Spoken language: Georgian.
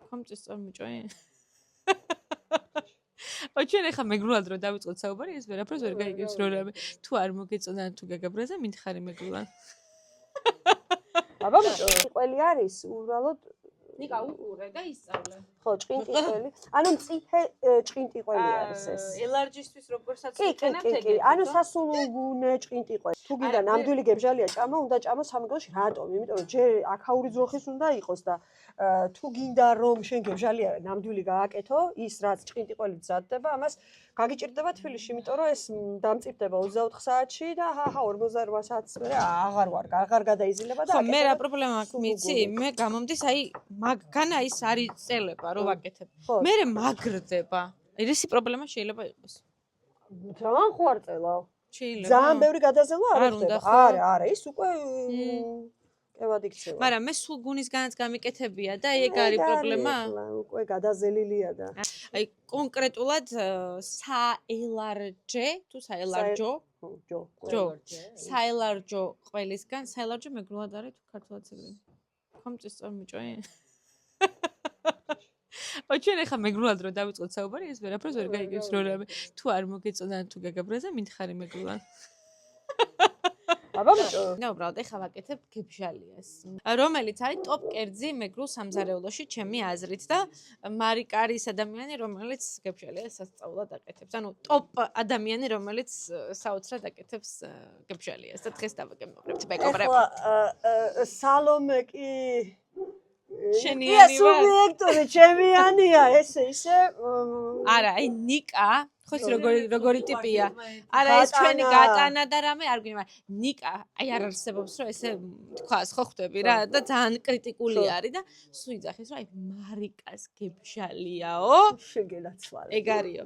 ხომწის წამიჭოი? ოჩენ ახლა მეგრულად რომ დავიწყოთ საუბარი, ეს ვერაფერს ვერ გაიგებს რომ რამე თუ არ მოგეწონან თუ გაგაბრაზა, მითხარი მეგრულად. აბა ჭყველი არის უბრალოდ ნიკა უყურე და ისწავლე. ხო, ჭყინტიყველი. ანუ მწიფე ჭყინტიყველი არის ეს. ელარჯისთვის როგორცაც იყენებთ ეგ. ანუ სასულგუნე ჭყინტიყველი. თუ გინდა ნამდვილი გებჟალია ჭამა, უნდა ჭამა სამეგრელოში. რატომ? იმიტომ რომ ჯერ აქაური ძროხის უნდა იყოს და თუ გინდა რომ შენ გებჟალია ნამდვილი გააკეთო, ის რაც ჭყინტიყველი მზადდება, ამას გაგიჭირდება თბილისში, იმიტომ რომ ეს დამწიფდება 24 საათში და 48 საათს მერე აღარ გადაიზილება და ხო, მე რა პრობლემა აქვს მიცი? მე გამომდის აი მაგგან აი ეს არის წელება რომ ვაკეთებ. მე მაგრდება. ისი პრობლემა შეიძლება იყოს. ძალიან ხوارწელავ. შეიძლება. ძალიან ბევრი გადაზელვა არ ხდება. არა, ის უკვე კევად იქცევა. მაგრამ მე სულ გუნისგანაც გამიკეთებია და ეგ არის პრობლემა. უკვე გადაზელილია და აი კონკრეტულად საელარჯე თუ საელარჯო საელარჯო ყველისგან საელარჯო მეგრულად არის თუ ქართულად ეგრე. ხომწის წამიჭოი? ოჩენ ახლა მეგრულად რომ დავიწყოთ საუბარი, ეს ვერაფერს ვერ გაიგებს რომ რამე თუ არ მოგეწონან თუ გაგაბრაზა, მითხარი მეგრულად. აბა ბიჭო, და უბრალოდ ახლა ვაკეთებ გებჟალიას, რომელიც არის ტოპ კერძი მეგრულ სამზარეულოში ჩემი აზრით და მარიკა არის ადამიანი, რომელიც გებჟალიას სასწაულად აკეთებს. ანუ ტოპ ადამიანი, რომელიც საოცრად აკეთებს გებჟალიას და დღეს დავაგემოვნებთ მეგობრებო. ეხლა სალომე კი შენიანი ვარ. სუბიექტური ჩემიანია ესე ისე. არა, აი ნიკა ხო ის როგორი ტიპია. არა ეს ჩვენი გატანა და რამე არ გვინდა, მაგრამ ნიკა აი არ არსებობს რომ ესე თქვას ხო ხვდები რა და ძალიან კრიტიკული არის და სულ იძახის რომ აი მარიკას გებჟალიაო. შეგელაცვალე. ეგ არისო.